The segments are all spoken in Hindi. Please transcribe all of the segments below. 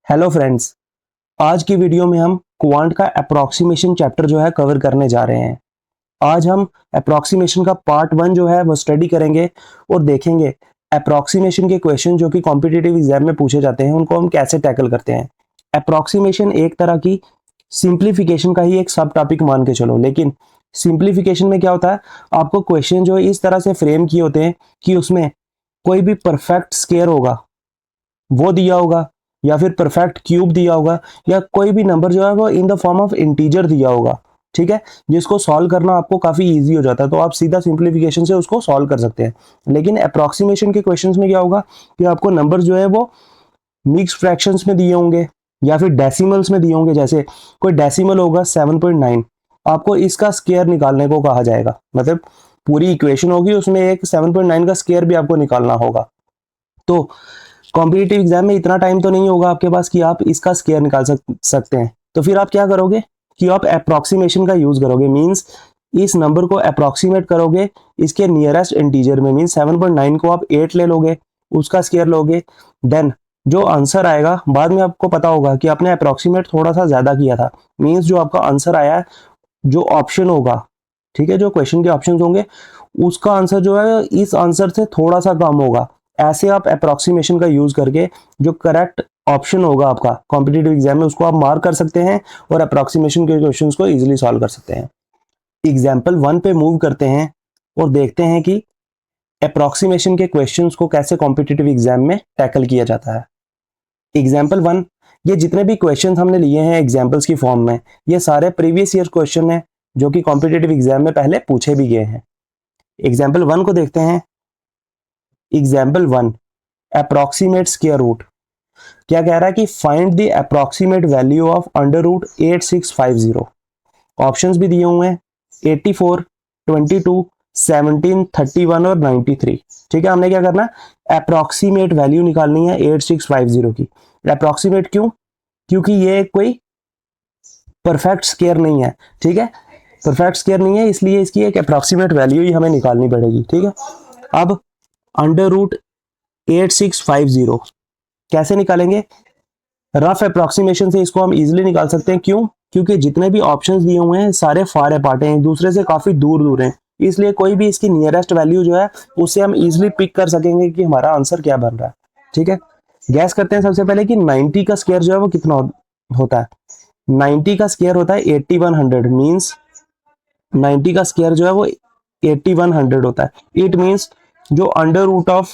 हेलो फ्रेंड्स, आज की वीडियो में हम क्वांट का अप्रोक्सीमेशन चैप्टर जो है कवर करने जा रहे हैं। आज हम अप्रोक्सीमेशन का पार्ट 1 जो है वो स्टडी करेंगे और देखेंगे अप्रोक्सीमेशन के क्वेश्चन जो कि कॉम्पिटिटिव एग्जाम में पूछे जाते हैं उनको हम कैसे टैकल करते हैं। अप्रोक्सीमेशन एक तरह की सिंप्लीफिकेशन का ही एक सब टॉपिक मान के चलो, लेकिन सिंप्लीफिकेशन में क्या होता है, आपको क्वेश्चन जो है इस तरह से फ्रेम किए होते हैं कि उसमें कोई भी परफेक्ट स्क्वायर होगा वो दिया होगा, या फिर परफेक्ट क्यूब दिया होगा, या कोई भी नंबर जो है वो in the form of integer दिया होगा। ठीक है, जिसको सॉल्व करना आपको काफी इजी हो जाता है, तो आप सीधा सिंप्लीफिकेशन से उसको सॉल्व कर सकते हैं। लेकिन अप्रोक्सीमेशन के क्वेश्चंस में क्या होगा कि आपको नंबर जो है वो मिक्स फ्रैक्शंस में दिए होंगे या फिर डेसिमल्स में दिए होंगे। जैसे कोई डेसिमल होगा 7.9, आपको इसका स्क्वायर निकालने को कहा जाएगा, मतलब पूरी इक्वेशन होगी उसमें एक 7.9 का स्क्वायर भी आपको निकालना होगा। तो कॉम्पिटिटिव एग्जाम में इतना टाइम तो नहीं होगा आपके पास कि आप इसका स्क्वायर निकाल सकते हैं। तो फिर आप क्या करोगे कि आप अप्रोक्सीमेशन का यूज करोगे, मींस इस नंबर को अप्रोक्सीमेट करोगे इसके नियरेस्ट इंटीजर में। मींस 7.9 को आप 8 ले लोगे, उसका स्क्वायर लोगे, देन जो आंसर आएगा बाद में आपको पता होगा कि आपने अप्रोक्सीमेट थोड़ा सा ज्यादा किया था। मींस जो आपका आंसर आया है, जो ऑप्शन होगा, ठीक है, जो क्वेश्चन के ऑप्शंस होंगे उसका आंसर जो है इस आंसर से थोड़ा सा कम होगा। ऐसे आप अप्रोक्सीमेशन का यूज करके जो करेक्ट ऑप्शन होगा आपका कॉम्पिटिटिव एग्जाम में उसको आप मार्क कर सकते हैं और अप्रोक्सीमेशन के क्वेश्चंस को इजीली सॉल्व कर सकते हैं। एग्जाम्पल 1 पे मूव करते हैं और देखते हैं कि अप्रोक्सीमेशन के क्वेश्चंस को कैसे कॉम्पिटिटिव एग्जाम में टैकल किया जाता है। एग्जाम्पल 1, ये जितने भी क्वेश्चन हमने लिए हैं एग्जाम्पल्स की फॉर्म में, ये सारे प्रीवियस ईयर क्वेश्चन हैं जो कि कॉम्पिटिटिव एग्जाम में पहले पूछे भी गए हैं। एग्जाम्पल 1 को देखते हैं। Example 1, approximate square root. क्या कह रहा है कि find the approximate value of under root 8650। Options भी दिए हुए हैं 84, 22, 17, 31 और 93। ठीक है, हमने क्या करना है, अप्रोक्सीमेट वैल्यू निकालनी है 8650 की। अप्रोक्सीमेट क्यों? क्योंकि ये कोई परफेक्ट स्क्वायर नहीं है। ठीक है, परफेक्ट स्क्वायर नहीं है, इसलिए इसकी एक अप्रोक्सीमेट वैल्यू ही हमें निकालनी पड़ेगी। ठीक है, अब अंडर रूट 8650 कैसे निकालेंगे? रफ अप्रोक्सीमेशन से इसको हम इजीली निकाल सकते हैं। क्यों? क्योंकि जितने भी ऑप्शंस दिए हुए हैं सारे फार अपार्ट हैं, एक दूसरे से काफी दूर दूर हैं, इसलिए कोई भी इसकी नियरेस्ट वैल्यू जो है उससे हम इजीली पिक कर सकेंगे कि हमारा आंसर क्या बन रहा है। ठीक है, गैस करते हैं सबसे पहले कि 90 का स्क्वायर जो है वो कितना होता है। 90 का स्क्वायर होता है 8100, मींस 90 का स्क्वायर जो है वो 8100 होता है। इट मींस जो अंडर रूट ऑफ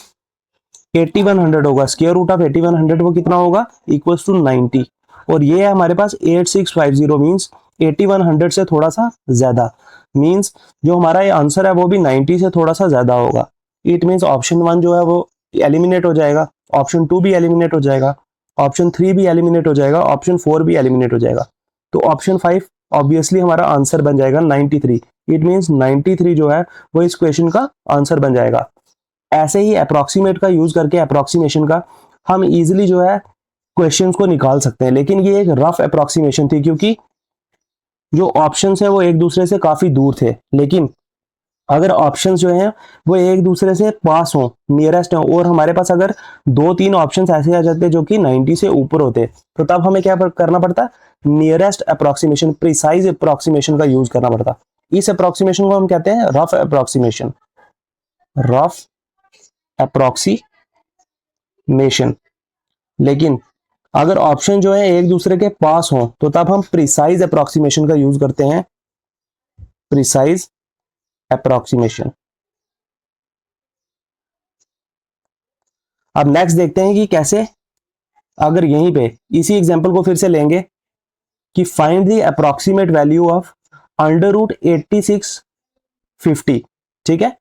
8100 होगा, स्क्वायर रूट ऑफ 8100 वो कितना होगा, इक्वल्स टू 90। और ये है हमारे पास 8650, मींस 8100 से थोड़ा सा ज्यादा, मींस जो हमारा ये आंसर है वो भी 90 से थोड़ा सा ज्यादा होगा। इट मींस ऑप्शन 1 जो है वो एलिमिनेट हो जाएगा, ऑप्शन 2 भी एलिमिनेट हो जाएगा, ऑप्शन 3 भी एलिमिनेट हो जाएगा, ऑप्शन 4 भी एलिमिनेट हो जाएगा। तो ऑप्शन 5 ऑब्वियसली हमारा आंसर बन जाएगा 93। इट मींस 93 जो है वो इस क्वेश्चन का आंसर बन जाएगा। ऐसे ही अप्रोक्सीमेट का यूज करके अप्रोक्सीमेशन का हम इजीली जो है क्वेश्चंस को निकाल सकते हैं। लेकिन ये एक रफ अप्रोक्सीमेशन थी क्योंकि जो ऑप्शंस है वो एक दूसरे से काफी दूर थे। लेकिन अगर ऑप्शंस जो हैं वो एक दूसरे से पास हो, नियरेस्ट हो, और हमारे पास अगर 2-3 ऑप्शंस ऐसे आ जाते जो कि 90 से ऊपर होते, तो तब हमें क्या करना पड़ता, नियरेस्ट अप्रोक्सीमेशन, प्रिसाइज अप्रोक्सीमेशन का यूज करना पड़ता। इस अप्रोक्सीमेशन को हम कहते हैं रफ अप्रोक्सीमेशन, रफ अप्रोक्सीमेशन। लेकिन अगर ऑप्शन जो है एक दूसरे के पास हो तो तब हम प्रिसाइज अप्रोक्सीमेशन का यूज करते हैं, प्रिसाइज अप्रोक्सीमेशन। अब नेक्स्ट देखते हैं कि कैसे, अगर यहीं पे इसी एग्जांपल को फिर से लेंगे कि find the approximate value of under root 8650। ठीक है,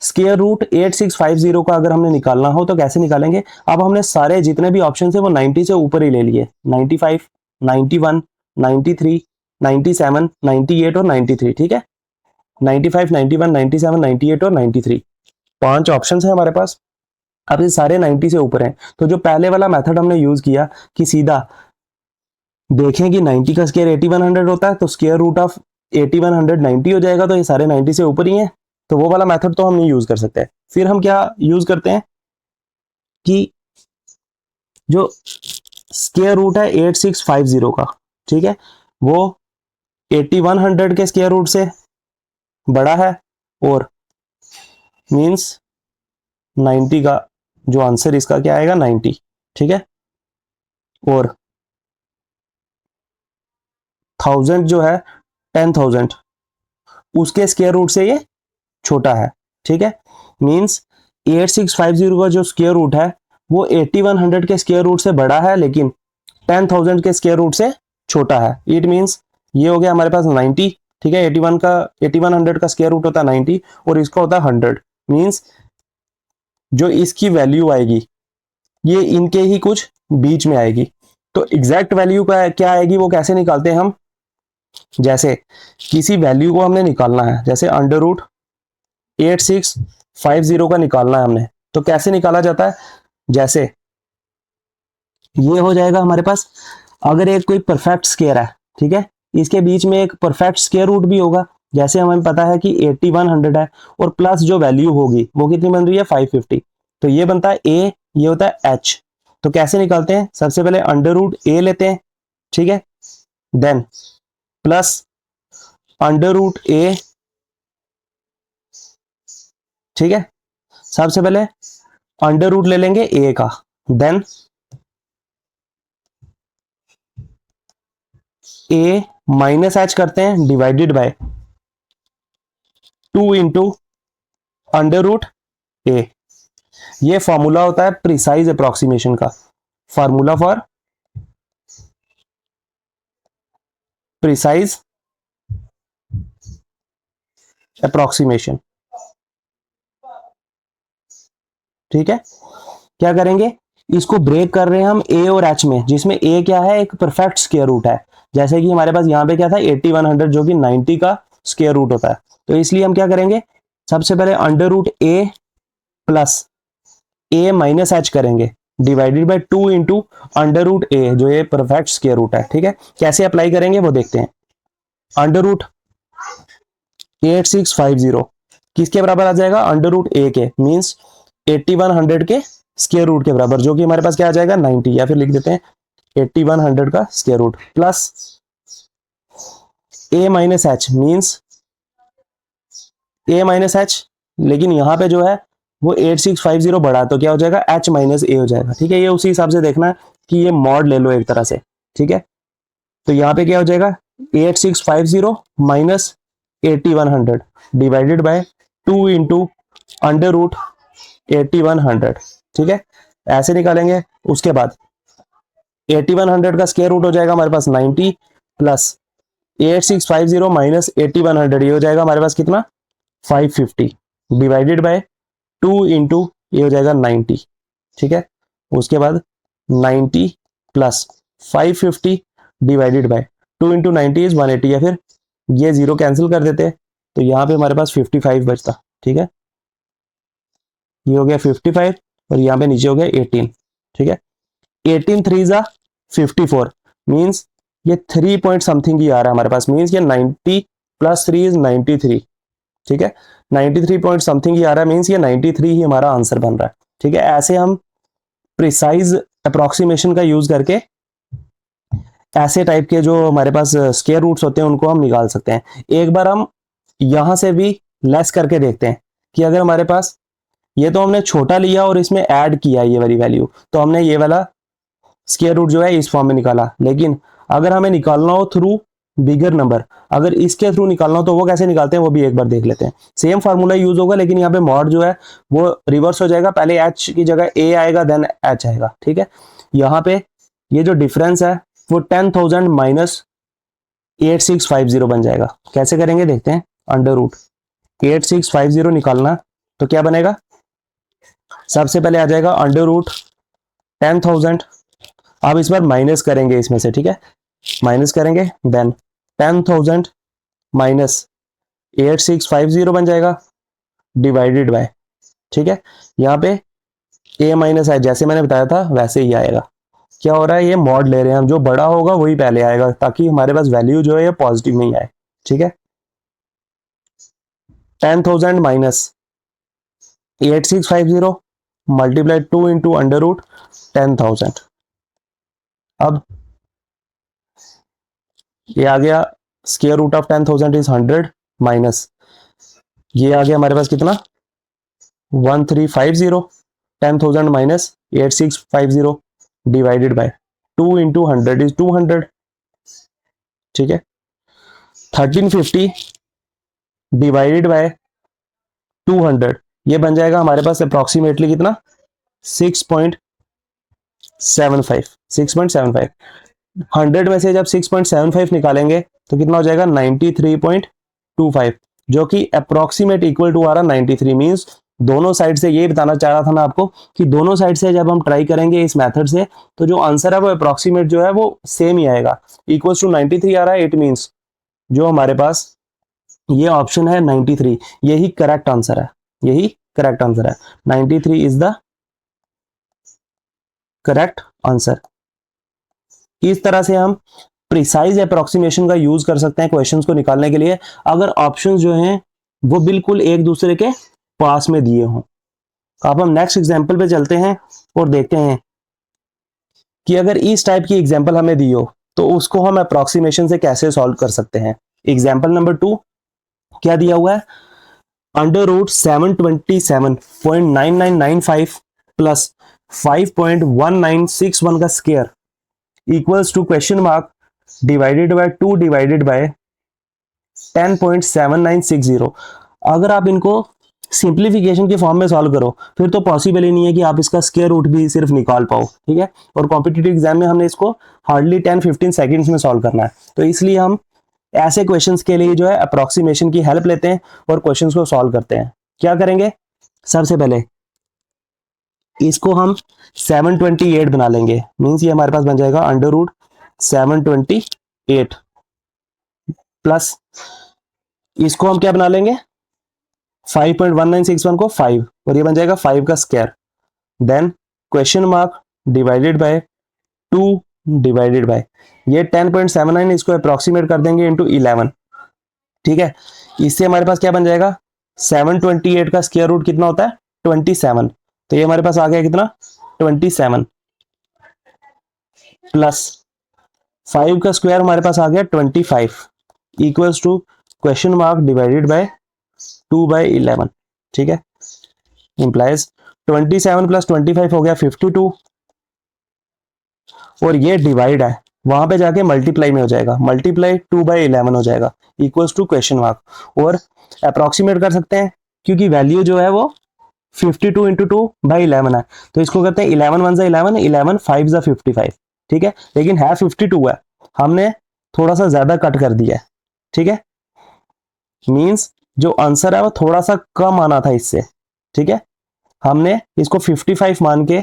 स्क्वायर रूट 8650 का अगर हमने निकालना हो तो कैसे निकालेंगे? अब हमने सारे जितने भी ऑप्शन है वो 90 से ऊपर ही ले लिए, 95, 91, 93, 97, 98 और 93। ठीक है, 95, 91, 97, 98 और 93, 5 ऑप्शन है हमारे पास। अब ये सारे 90 से ऊपर हैं, तो जो पहले वाला मेथड हमने यूज किया कि सीधा देखें कि 90 का स्क्वायर 8100 होता है तो स्क्वायर रूट ऑफ 8100 90 हो जाएगा, तो ये सारे 90 से ऊपर ही हैं, तो वो वाला मेथड तो हम नहीं यूज कर सकते। फिर हम क्या यूज करते हैं कि जो स्क्वायर रूट है 8650 का, ठीक है, वो 8100 के स्क्वायर रूट से बड़ा है, और मींस 90 का जो आंसर इसका क्या आएगा 90, ठीक है, और 1000 जो है 10,000 उसके स्क्वायर रूट से ये छोटा है, ठीक है, मींस 8650 का जो स्क्वायर रूट है वो 8100 के स्क्वायर रूट से बड़ा है लेकिन 10,000 के स्क्वायर रूट से छोटा है। इट मींस ये हो गया हमारे पास 90, ठीक है, 8100 का स्क्वायर रूट होता है 90 और इसका होता है 100, मींस जो इसकी वैल्यू आएगी ये इनके ही कुछ बीच में आएगी। तो एग्जैक्ट वैल्यू का क्या आएगी वो कैसे निकालते हैं हम, जैसे किसी वैल्यू को हमने निकालना है, जैसे अंडर रूट 8650 का निकालना है हमने, तो कैसे निकाला जाता है, जैसे ये हो जाएगा हमारे पास, अगर एक कोई परफेक्ट स्क्वायर है, ठीक है, इसके बीच में एक परफेक्ट स्क्वायर रूट भी होगा, जैसे हमें पता है कि 8100 है और प्लस जो वैल्यू होगी वो कितनी बन रही है 550, तो ये बनता है ए, ये होता है एच। तो कैसे निकालते हैं, सबसे पहले अंडर रूट ए लेते हैं, ठीक है, देन प्लस अंडर रूट ए, ठीक है, सबसे पहले अंडर रूट ले लेंगे ए का, देन ए माइनस एच करते हैं divided by 2 into under root A. ये फॉर्मूला होता है प्रिसाइज अप्रोक्सीमेशन का, फॉर्मूला फॉर प्रिसाइज अप्रोक्सीमेशन, ठीक है। क्या करेंगे, इसको ब्रेक कर रहे हैं हम ए और एच में, जिसमें ए क्या है, एक परफेक्ट स्क्वायर रूट है, जैसे कि हमारे पास यहाँ पे क्या था 8100 जो कि 90 का स्क्वायर रूट होता है, तो इसलिए हम क्या करेंगे, सबसे पहले under root A plus A minus H करेंगे divided by 2 into under root A जो ये परफेक्ट स्क्वायर रूट है, ठीक है। कैसे अप्लाई करेंगे वो देखते हैं। अंडर रूट 8650 किसके बराबर आ जाएगा, अंडर रूट ए के, मीन्स 8100 के स्क्वायर रूट के बराबर, जो कि हमारे पास क्या आ जाएगा 90, या फिर लिख देते हैं 8100 का square root, plus A minus H, means A minus H, लेकिन यहां पे जो है वो 8650 बढ़ा, तो क्या हो जाएगा एच माइनस ए हो जाएगा, ठीक है। ये उसी हिसाब से देखना है कि ये मॉड ले लो एक तरह से, ठीक है। तो यहाँ पे क्या हो जाएगा 8650 minus 8100 divided by 2 into under root 8100, ठीक है, ऐसे निकालेंगे। उसके बाद 8100 का स्क्वायर रूट हो जाएगा हमारे पास 90 प्लस 8650 माइनस 8100, ये हो जाएगा हमारे पास कितना 550 डिवाइडेड बाय 2 इंटू ये हो जाएगा 90, ठीक है। उसके बाद 90 plus 550 divided by 2 into 90 is 180, या फिर ये जीरो कैंसिल कर देते, तो यहाँ पे हमारे पास 55 बचता, ठीक है, ये हो गया 55 और यहाँ पे नीचे हो गया 18, ठीक है। 18 थ्री जा 54, मीन्स ये 3 पॉइंट समथिंग ही आ रहा है हमारे पास, मीन्स ये 90 प्लस 3 इज 93, ठीक है, 93 पॉइंट समथिंग ही आ रहा है, मीन्स ये 93 ही हमारा आंसर बन रहा है, ठीक है। ऐसे हम प्रिसाइज अप्रोक्सीमेशन का यूज करके ऐसे टाइप के जो हमारे पास स्क्वायर रूट्स होते हैं उनको हम निकाल सकते हैं। एक बार हम यहां से भी लेस करके देखते हैं कि अगर हमारे पास ये तो हमने छोटा लिया और इसमें ऐड किया ये वाली वैल्यू, तो हमने ये वाला स्क्वायर रूट जो है इस फॉर्म में निकाला, लेकिन अगर हमें निकालना हो थ्रू बिगर नंबर, अगर इसके थ्रू निकालना हो तो वो कैसे निकालते हैं वो भी एक बार देख लेते हैं। सेम फार्मूला यूज होगा, लेकिन यहाँ पे मॉड जो है वो रिवर्स हो जाएगा, पहले एच की जगह ए आएगा देन एच आएगा, ठीक है। यहाँ पे ये जो डिफरेंस है वो 10,000 माइनस 8650 बन जाएगा। कैसे करेंगे देखते हैं। अंडर रूट 8650 निकालना, तो क्या बनेगा, सबसे पहले आ जाएगा अंडर रूट 10,000, अब इस बार माइनस करेंगे इसमें से, ठीक है, माइनस करेंगे देन 10,000 माइनस 8650 बन जाएगा डिवाइडेड बाय, ठीक है। यहाँ पे ए माइनस है, जैसे मैंने बताया था वैसे ही आएगा। क्या हो रहा है, ये मॉड ले रहे हैं हम, जो बड़ा होगा वही पहले आएगा ताकि हमारे पास वैल्यू जो है ये पॉजिटिव नहीं आए, ठीक है। 10,000 minus 8650 multiply 2 into under root 10,000, अब ये आ गया square root of 10,000 is 100 minus ये आ गया हमारे पास कितना 1350 10,000 minus 8650 divided by 2 into 100 is 200 ठीक है 1350 डिवाइडेड बाय 200 ये बन जाएगा हमारे पास अप्रोक्सीमेटली कितना 6.75 6.75 100 में से जब 6.75 निकालेंगे तो कितना हो जाएगा 93.25 जो कि अप्रोक्सीमेट इक्वल टू आ रहा 93 मींस दोनों साइड से ये बताना चाह रहा था मैं आपको कि दोनों साइड से जब हम ट्राई करेंगे इस मेथड से तो जो आंसर है वो अप्रोक्सीमेट जो है वो सेम ही आएगा इक्वल्स टू 93 आ रहा है इट मींस जो हमारे पास ये ऑप्शन है 93 यही करेक्ट आंसर है यही करेक्ट आंसर है 93 इज द करेक्ट आंसर इस तरह से हम प्रिसाइज अप्रोक्सीमेशन का यूज कर सकते हैं क्वेश्चंस को निकालने के लिए अगर ऑप्शंस जो हैं वो बिल्कुल एक दूसरे के पास में दिए हों अब हम नेक्स्ट एग्जांपल पे चलते हैं और देखते हैं कि अगर इस टाइप की एग्जांपल हमें दी हो तो उसको हम अप्रोक्सीमेशन से कैसे सॉल्व कर सकते हैं एग्जांपल नंबर 2 क्या दिया हुआ है अंडर रूट 727.9995 प्लस 5.1961 का square equals to question mark divided by 2 divided by 10.7960 अगर आप इनको सिंप्लीफिकेशन के फॉर्म में सॉल्व करो फिर तो पॉसिबल ही नहीं है कि आप इसका स्क्वायर रूट भी सिर्फ निकाल पाओ ठीक है और कॉम्पिटिटिव एग्जाम में हमने इसको हार्डली 10-15 सेकंड्स में सॉल्व करना है तो इसलिए हम ऐसे क्वेश्चंस के लिए जो है अप्रोक्सीमेशन की हेल्प लेते हैं और क्वेश्चंस को सॉल्व करते हैं क्या करेंगे सबसे पहले इसको हम 728 बना लेंगे मींस ये हमारे पास बन जाएगा अंडर रूट 728 प्लस इसको हम क्या बना लेंगे 5.1961 को 5 और ये बन जाएगा 5 का square then question mark divided by 2 divided by ये 10.79 इसको अप्रोक्सीमेट कर देंगे इनटू 11 ठीक है इससे हमारे पास क्या बन जाएगा 728 का स्क्वायर रूट कितना होता है 27 तो ये हमारे पास आ गया कितना 27 प्लस 5 का स्क्वायर हमारे पास आ गया 25 equals to question mark divided by 2/11 ठीक है इंप्लाइज 27 प्लस 25 हो गया 52 और ये डिवाइड है वहां पे जाके मल्टीप्लाई में हो जाएगा मल्टीप्लाई 2/11 हो जाएगा इक्वल्स टू क्वेश्चन मार्क और अप्रोक्सीमेट कर सकते हैं क्योंकि वैल्यू जो है वो 52 इंटू 2/11 है तो इसको कहते हैं 11 1 11 11 5 55 ठीक है लेकिन है 52 है हमने थोड़ा सा ज्यादा कट कर दिया है ठीक है मींस जो आंसर है वो थोड़ा सा कम आना था इससे ठीक है हमने इसको 55 मान के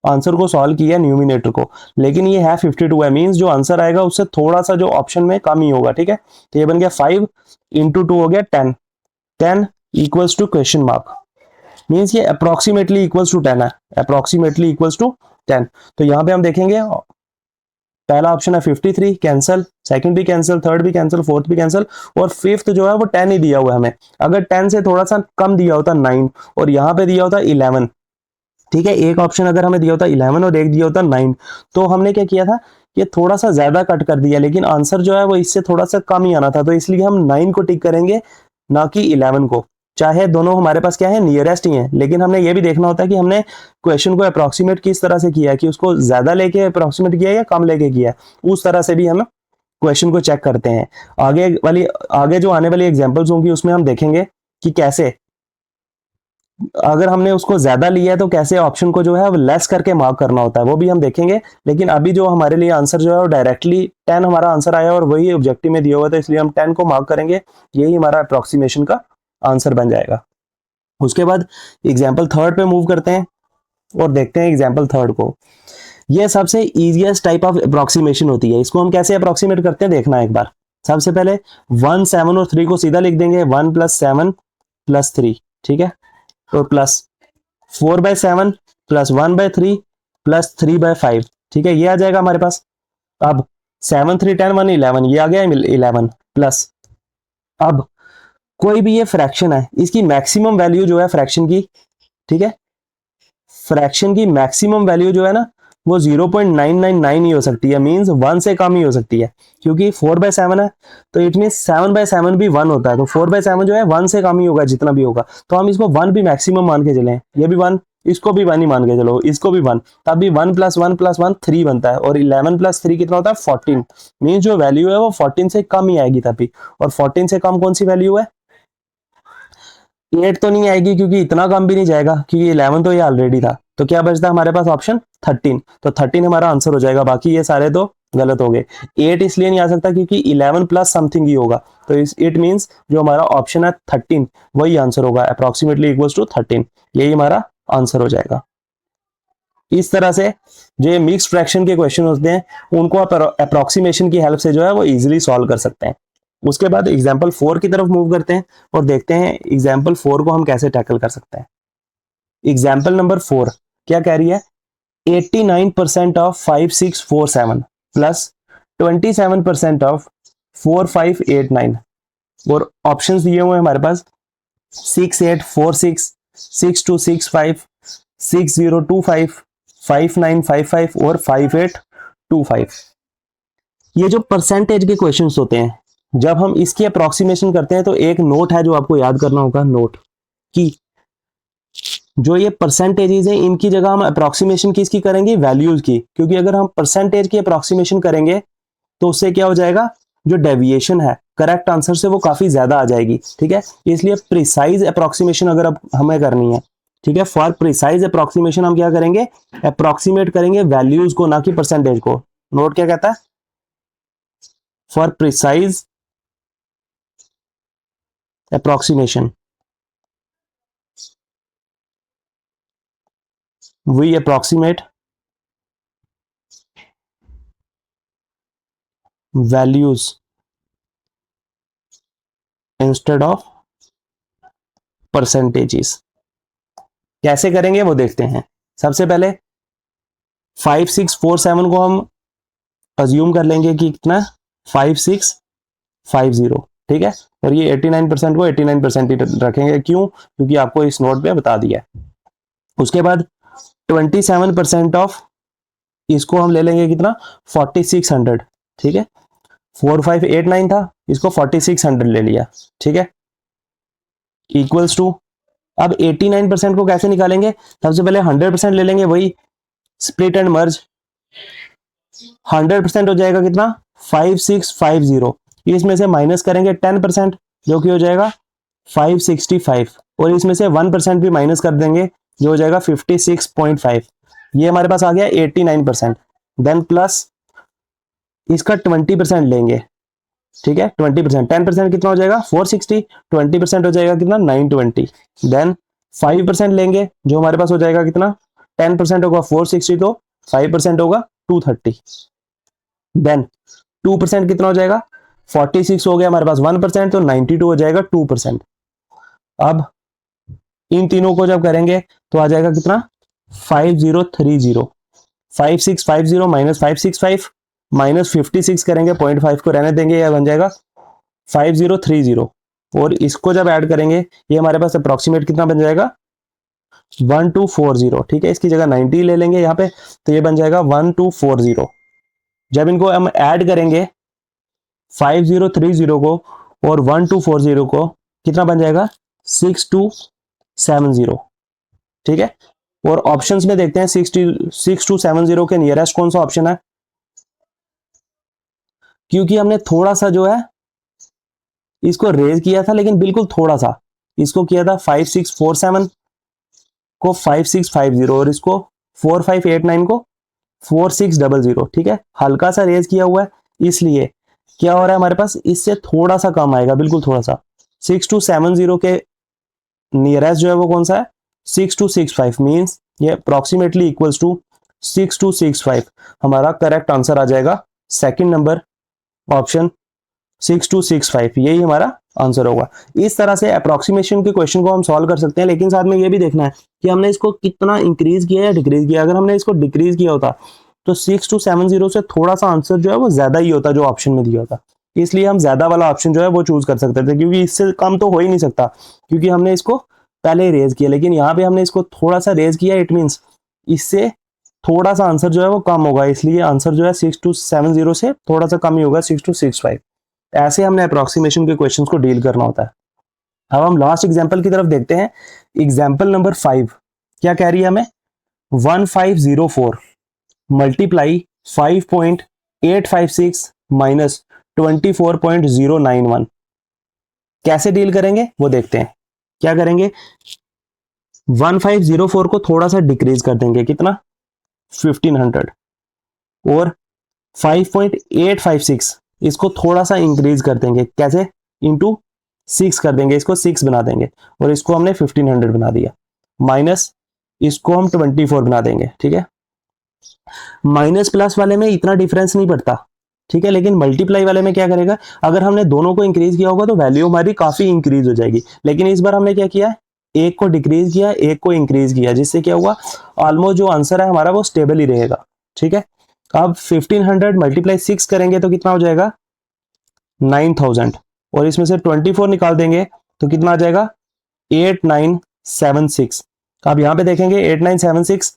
आंसर को सॉल्व किया न्यूमिनेटर को लेकिन ये है 52 है मींस जो आंसर आएगा उससे थोड़ा सा जो ऑप्शन में कम ही होगा ठीक है तो ये बन गया 5 इंटू 2 हो गया 10 10 equals to question mark means ये अप्रोक्सीमेटली इक्वल्स टू 10 है अप्रोक्सीमेटली इक्वल्स टू 10 तो यहां पे हम देखेंगे पहला ऑप्शन है 53 कैंसिल सेकंड भी कैंसिल थर्ड भी कैंसिल फोर्थ भी कैंसिल और फिफ्थ जो है वो 10 ही दिया हुआ है हमें अगर 10 से थोड़ा सा कम दिया होता 9 और यहाँ पे दिया होता 11 ठीक है एक ऑप्शन अगर हमें दिया होता 11 और एक दिया होता 9 तो हमने क्या किया था ये थोड़ा सा ज्यादा कट कर दिया लेकिन आंसर जो है वो इससे थोड़ा सा कम ही आना था तो इसलिए हम 9 को टिक करेंगे ना कि 11 को चाहे दोनों हमारे पास क्या है नियरेस्ट ही है लेकिन हमने ये भी देखना होता है कि हमने क्वेश्चन को अप्रोक्सीमेट किस तरह से किया कि उसको ज्यादा लेके अप्रोक्सीमेट किया या कम लेके किया उस तरह से भी हम क्वेश्चन को चेक करते हैं आगे जो आने वाली एग्जांपल्स होंगी उसमें हम देखेंगे कि कैसे अगर हमने उसको ज्यादा लिया है तो कैसे ऑप्शन को जो है लेस करके मार्क करना होता है वो भी हम देखेंगे लेकिन अभी जो हमारे लिए आंसर जो है वो डायरेक्टली 10 हमारा आंसर आया और वही ऑब्जेक्टिव में दिया हुआ था इसलिए हम 10 को मार्क करेंगे यही हमारा अप्रोक्सीमेशन का आंसर बन जाएगा उसके बाद एग्जाम्पल थर्ड पे मूव करते हैं और देखते हैं एग्जाम्पल थर्ड को यह सबसे इजिएस्ट टाइप ऑफ अप्रोक्सीमेशन होती है इसको हम कैसे अप्रोक्सीमेट करते हैं देखना एक बार सबसे पहले 1 7 और 3 को सीधा लिख देंगे 1 + 7 + 3 ठीक है तो प्लस 4/7 प्लस 1/3 प्लस 3/5 ठीक है ये आ जाएगा हमारे पास अब 7 3 10 1 11 ये आ गया 11 प्लस अब कोई भी ये फ्रैक्शन है इसकी मैक्सिमम वैल्यू जो है फ्रैक्शन की ठीक है फ्रैक्शन की मैक्सिमम वैल्यू जो है ना वो 0.999 ही हो सकती है, मींस 1 से कम ही हो सकती है, क्योंकि 4/7 है तो इट मीन 7/7 भी 1 होता है, तो 4/7 जो है 1 से कम ही होगा जितना भी होगा, तो हम इसको 1 भी मैक्सिमम मान के चले, ये भी 1, इसको भी 1 ही मान के चलो, इसको भी 1, तब भी 1 + 1 + 1 3 बनता है, और 11 + 3 कितना होता है 14, मीन्स जो वैल्यू है वो 14 से कम ही आएगी तभी, और 14 से कम कौन सी वैल्यू है, 8 तो नहीं आएगी क्योंकि इतना कम भी नहीं जाएगा, क्योंकि 11 तो ये ऑलरेडी था, तो क्या बचता है हमारे पास ऑप्शन 13, तो 13 हमारा आंसर हो जाएगा, बाकी ये सारे तो गलत हो गए। 8 इसलिए नहीं आ सकता क्योंकि 11 + समथिंग ही होगा, तो इट मींस जो हमारा ऑप्शन है 13 वही आंसर होगा, अप्रोक्सीमेटली इक्वल्स टू 13, यही हमारा आंसर हो जाएगा। इस तरह से जो मिक्स फ्रैक्शन के क्वेश्चन होते हैं उनको आप अप्रोक्सीमेशन की हेल्प से जो है वो इजीली सॉल्व कर सकते हैं। उसके बाद एग्जाम्पल 4 की तरफ मूव करते हैं और देखते हैं एग्जाम्पल 4 को हम कैसे टैकल कर सकते हैं। एग्जाम्पल नंबर 4 क्या कह रही है, 89% ऑफ 5647 प्लस 27% ऑफ 4589, और ऑप्शंस दिए हुए हैं हमारे पास 6846, 6265, 6025, 5955 और 5825। ये जो परसेंटेज के क्वेश्चंस होते हैं, जब हम इसकी अप्रोक्सीमेशन करते हैं तो एक नोट है जो आपको याद करना होगा, नोट कि जो ये परसेंटेजेस हैं इनकी जगह हम अप्रोक्सीमेशन किसकी करेंगे, वैल्यूज की, क्योंकि अगर हम परसेंटेज की अप्रोक्सीमेशन करेंगे तो उससे क्या हो जाएगा, जो डेविएशन है करेक्ट आंसर से वो काफी ज्यादा आ जाएगी, ठीक है, इसलिए प्रिसाइज अप्रोक्सीमेशन अगर अब हमें करनी है, ठीक है, फॉर प्रिसाइज अप्रोक्सीमेशन हम क्या करेंगे, अप्रोक्सीमेट करेंगे वैल्यूज को, ना कि परसेंटेज को। नोट क्या कहता है, for precise approximation we approximate values instead of percentages. कैसे करेंगे वो देखते हैं। सबसे पहले 5647 को हम अज्यूम कर लेंगे कि कितना 5650, ठीक है, और ये 89% को 89% ही रखेंगे, क्यों, क्योंकि आपको इस नोट पे बता दिया है। उसके बाद 27% ऑफ इसको हम ले लेंगे कितना 4600, ठीक है, 4589 था, इसको 4600 ले लिया, ठीक है, इक्वल्स टू, अब 89% को कैसे निकालेंगे, सबसे पहले 100% ले लेंगे, वही स्प्लिट एंड मर्ज, 100% हो जाएगा कितना 5650, इसमें से माइनस करेंगे 10% जो कि हो जाएगा 565, और इसमें से 1% भी माइनस कर देंगे जो हो जाएगा 56.5, ये हमारे पास आ गया 89%, देन प्लस इसका 20% लेंगे, ठीक है, 20%, 10% कितना हो जाएगा 460, 20% हो जाएगा कितना 920, देन 5% लेंगे जो हमारे पास हो जाएगा कितना, 10% होगा 460, तो 5% होगा 230, देन 2% कितना हो जाएगा 46 हो गया हमारे पास 1%, तो 92 हो जाएगा 2%। अब इन तीनों को जब करेंगे तो आ जाएगा कितना 5030, 5650 माइनस 565 माइनस 56 करेंगे, 0.5 को रहने देंगे, यह बन जाएगा 5030, और इसको जब ऐड करेंगे ये हमारे पास अप्रोक्सीमेट कितना बन जाएगा 1240, ठीक है, इसकी जगह 90 ले लेंगे यहाँ पे, तो ये बन जाएगा 1240। जब इनको हम ऐड करेंगे 5030 को और 1240 को, कितना बन जाएगा 6270, ठीक है, और ऑप्शंस में देखते हैं 6270 के नियरेस्ट कौन सा ऑप्शन है, क्योंकि हमने थोड़ा सा जो है इसको रेज किया था, लेकिन बिल्कुल थोड़ा सा, इसको किया था 5647 को 5650, और इसको 4589 को 4600, ठीक है, हल्का सा रेज किया हुआ है, इसलिए क्या हो रहा है हमारे पास, इससे थोड़ा सा कम आएगा, बिल्कुल थोड़ा सा, 6270 के नियरेस्ट जो है वो कौन सा है 6265, मींस ये अप्रोक्सीमेटली इक्वल्स टू 6265, हमारा करेक्ट आंसर आ जाएगा सेकंड नंबर ऑप्शन 6265, यही हमारा आंसर होगा। इस तरह से अप्रोक्सीमेशन के क्वेश्चन को हम सॉल्व कर सकते हैं, लेकिन साथ में ये भी देखना है कि हमने इसको कितना इंक्रीज किया या डिक्रीज किया। अगर हमने इसको डिक्रीज किया होता तो 6270 से थोड़ा सा आंसर जो है वो ज्यादा ही होता जो ऑप्शन में दिया होता, इसलिए हम ज्यादा वाला ऑप्शन जो है वो चूज कर सकते थे, क्योंकि इससे कम तो हो ही नहीं सकता, क्योंकि हमने इसको पहले ही रेज किया, लेकिन यहाँ पे हमने इसको थोड़ा सा रेज किया, इट मीन्स इससे थोड़ा सा आंसर जो है वो कम होगा, इसलिए आंसर जो है 6270 से थोड़ा सा कम ही होगा, 6265। ऐसे हमने अप्रोक्सीमेशन के क्वेश्चंस को डील करना होता है। अब हम लास्ट एग्जांपल की तरफ देखते हैं। एग्जांपल नंबर 5 क्या कह रही है हमें, 1504 मल्टीप्लाई 5.856 माइनस 24.091। कैसे डील करेंगे वो देखते हैं। क्या करेंगे, 1504 को थोड़ा सा डिक्रीज कर देंगे, कितना, 1500, और 5.856 इसको थोड़ा सा इंक्रीज कर देंगे, कैसे, इंटू 6 कर देंगे, इसको 6 बना देंगे, और इसको हमने 1500 बना दिया, माइनस इसको हम 24 बना देंगे। ठीक है, माइनस प्लस वाले में इतना डिफरेंस नहीं पड़ता, ठीक है, लेकिन मल्टीप्लाई वाले में क्या करेगा, अगर हमने दोनों को इंक्रीज किया होगा तो वैल्यू हमारी काफी इंक्रीज हो जाएगी, लेकिन इस बार हमने क्या किया, एक को डिक्रीज किया, एक को इंक्रीज किया, जिससे क्या हुआ, ऑलमोस्ट जो आंसर है हमारा वो स्टेबल ही रहेगा। ठीक है, अब 1500 मल्टीप्लाई 6 करेंगे तो कितना हो जाएगा, 9000, और इसमें से 24 निकाल देंगे तो कितना आ जाएगा, 8976। अब यहां पे देखेंगे 8976,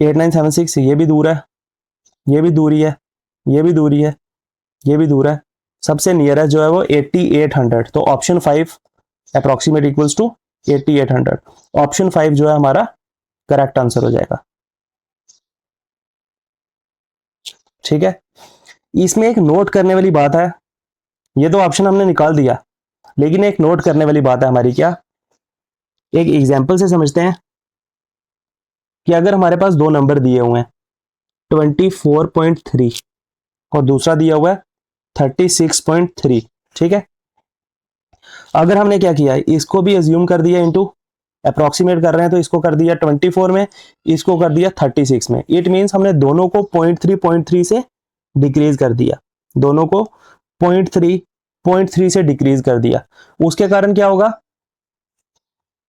8976 ये भी दूर है, ये भी दूरी है, ये भी दूरी है, ये भी दूर है, सबसे नियरेस्ट जो है वो 8800, तो option 5 approximate equals to 8800। Option 5 जो है हमारा करेक्ट आंसर हो जाएगा। ठीक है, इसमें एक नोट करने वाली बात है, ये तो ऑप्शन हमने निकाल दिया, लेकिन एक नोट करने वाली बात है हमारी, क्या, एक एग्जांपल से समझते हैं कि अगर हमारे पास दो नंबर दिए हुए हैं 24.3 और दूसरा दिया हुआ है 36.3। ठीक है, अगर हमने क्या किया है, इसको भी अज्यूम कर दिया इनटू, अप्रोक्सीमेट कर रहे हैं तो इसको कर दिया 24 में, इसको कर दिया 36 में, इट मींस हमने दोनों को 0.3 से डिक्रीज कर दिया, दोनों को 0.3 से डिक्रीज कर दिया। उसके कारण क्या होगा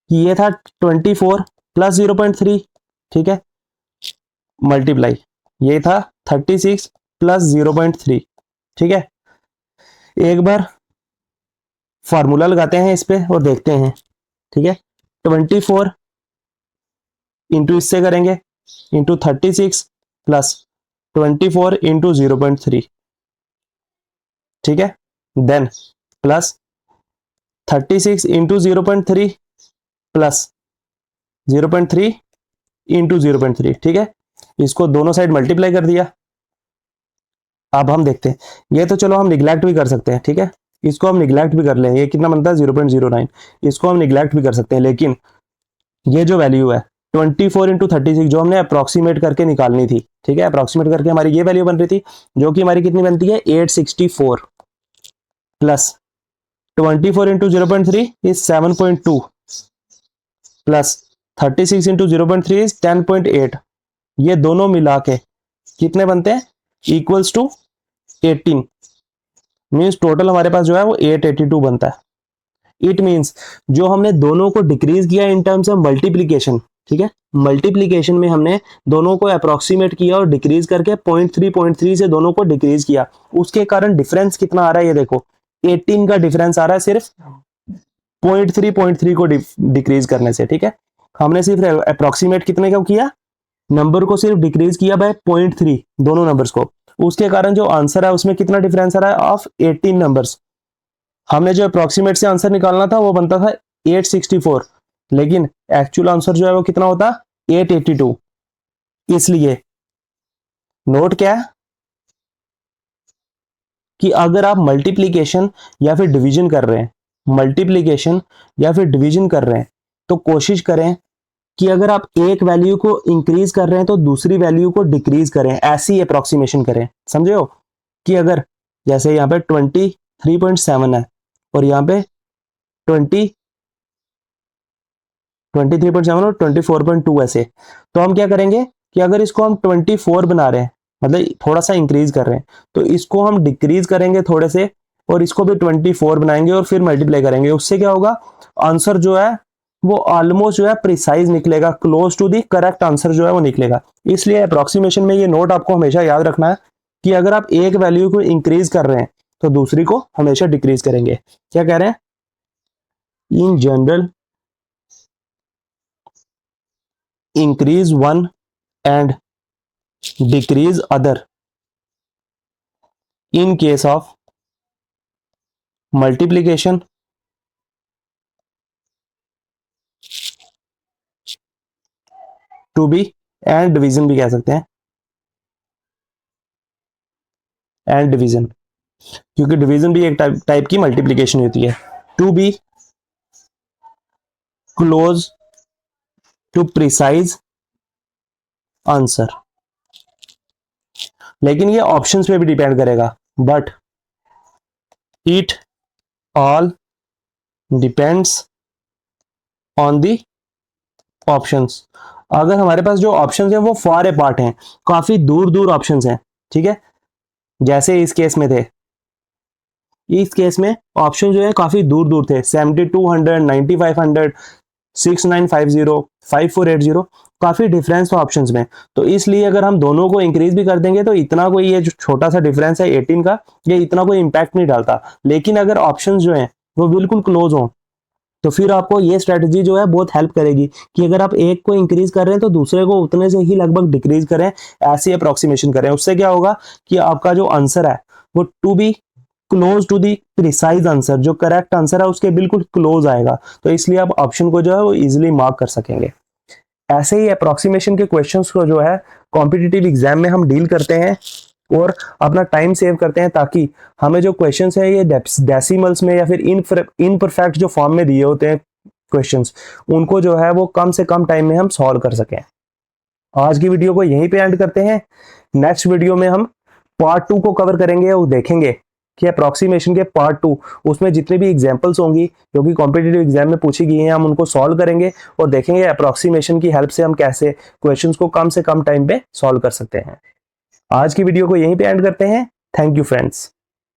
कि ये था 24 प्लस 0.3, ठीक है, मल्टीप्लाई ये था 36 प्लस 0.3। ठीक है, एक बार फॉर्मूला लगाते हैं इस पे और देखते हैं। ठीक है, 24 इंटू इससे करेंगे, इंटू 36 प्लस 24 इंटू 0.3। ठीक है, then plus 36 into 0.3 plus 0.3 into 0.3। ठीक है, इसको दोनों साइड मल्टीप्लाई कर दिया। अब हम देखते हैं, ये तो चलो हम निगलेक्ट भी कर सकते हैं, ठीक है, इसको हम निगलेक्ट भी कर लें, ये कितना बनता है 0.09, इसको हम निगलेक्ट भी कर सकते हैं, लेकिन ये जो वैल्यू है 24 इंटू 36 जो हमने अप्रोक्सीमेट करके निकालनी थी, ठीक है, अप्रोक्सीमेट करके हमारी ये वैल्यू बन रही थी, जो कि हमारी कितनी बनती है 864 plus 24 into 0.3 is 7.2 plus 36 into 0.3 is 10.8, ये दोनों मिला के कितने बनते हैं, इक्वल्स टू 18, मीन्स टोटल हमारे पास जो है वो 882 बनता है। इट मीन्स जो हमने दोनों को डिक्रीज किया इन टर्म्स ऑफ मल्टीप्लीकेशन, ठीक है, मल्टीप्लीकेशन में हमने दोनों को अप्रोक्सीमेट किया और डिक्रीज करके 0.3 से दोनों को डिक्रीज किया, उसके कारण डिफरेंस कितना आ रहा है, ये देखो 18 का डिफरेंस आ रहा है सिर्फ 0.3 को डिक्रीज करने से। ठीक है, हमने सिर्फ अप्रोक्सीमेट कितने का किया, नंबर को सिर्फ डिक्रीज किया बाय 0.3 दोनों नंबर्स को, उसके कारण जो आंसर है उसमें कितना डिफरेंस आ रहा है ऑफ 18 नंबर्स। हमने जो अप्रोक्सीमेट से आंसर निकालना था वो बनता था 864, लेकिन एक्चुअल आंसर जो है वो कितना होता, 882। इसलिए नोट क्या है कि अगर आप मल्टीप्लीकेशन या फिर डिवीजन कर रहे हैं, मल्टीप्लीकेशन या फिर डिवीजन कर रहे हैं, तो कोशिश करें कि अगर आप एक वैल्यू को इंक्रीज कर रहे हैं तो दूसरी वैल्यू को डिक्रीज करें, ऐसी अप्रोक्सीमेशन करें, समझे हो, कि अगर जैसे यहाँ पे 23.7 है और यहाँ पे 23.7 और 24.2 ऐसे, तो हम क्या करेंगे कि अगर इसको हम 24 बना रहे हैं, मतलब थोड़ा सा इंक्रीज कर रहे हैं, तो इसको हम डिक्रीज करेंगे थोड़े से और इसको भी 24 बनाएंगे और फिर मल्टीप्लाई करेंगे, उससे क्या होगा, आंसर जो है वो ऑलमोस्ट जो है प्रिसाइज निकलेगा, close to the correct answer जो है वो निकलेगा। इसलिए अप्रोक्सीमेशन में ये नोट आपको हमेशा याद रखना है कि अगर आप एक वैल्यू को इंक्रीज कर रहे हैं तो दूसरी को हमेशा डिक्रीज करेंगे। क्या कह रहे हैं, in general increase one and decrease other in case of multiplication to be and division भी कह सकते हैं, एंड डिवीजन, क्योंकि डिवीजन भी एक टाइप की मल्टीप्लीकेशन होती है। To be close to precise answer, लेकिन ये ऑप्शंस पे भी डिपेंड करेगा, but it all depends on the options. अगर हमारे पास जो ऑप्शंस हैं वो फार अपार्ट हैं, काफी दूर दूर ऑप्शंस हैं, ठीक है, जैसे इस केस में थे, इस केस में ऑप्शन जो है काफी दूर दूर थे, 7200, 9500, 6950, 5480, काफी डिफरेंस था ऑप्शंस में। तो इसलिए अगर हम दोनों को इंक्रीज भी कर देंगे तो इतना कोई ये जो छोटा सा डिफरेंस है 18 का, ये इतना कोई इंपैक्ट नहीं डालता। लेकिन अगर ऑप्शंस जो हैं वो बिल्कुल क्लोज हों तो फिर आपको ये स्ट्रेटजी जो है बहुत हेल्प करेगी कि अगर आप एक को इंक्रीज कर रहे हैं तो दूसरे को उतने से ही लगभग डिक्रीज करें, ऐसी अप्रोक्सीमेशन करें। उससे क्या होगा कि आपका जो आंसर है वो to be close to the precise answer, जो करेक्ट आंसर है उसके बिल्कुल क्लोज आएगा। तो इसलिए आप ऑप्शन को जो है वो इजिली मार्क कर सकेंगे। ऐसे ही अप्रोक्सीमेशन के क्वेश्चंस को जो है कॉम्पिटिटिव एग्जाम में हम डील करते हैं और अपना टाइम सेव करते हैं, ताकि हमें जो क्वेश्चंस है ये डेसिमल्स में या फिर इनपरफेक्ट जो फॉर्म में दिए होते हैं क्वेश्चंस, उनको जो है वो कम से कम टाइम में हम सॉल्व कर सकें। आज की वीडियो को यहीं पे एंड करते हैं। नेक्स्ट वीडियो में हम पार्ट 2 को कवर करेंगे और देखेंगे कि अप्रोक्सीमेशन के पार्ट 2 उसमें जितने भी एग्जांपल्स होंगी जो कि कॉम्पिटिटिव एग्जाम में पूछी गई हैं, हम उनको सॉल्व करेंगे और देखेंगे अप्रोक्सीमेशन की हेल्प से हम कैसे क्वेश्चंस को कम से कम टाइम पे सॉल्व कर सकते हैं। आज की वीडियो को यहीं पे एंड करते हैं। Thank you friends.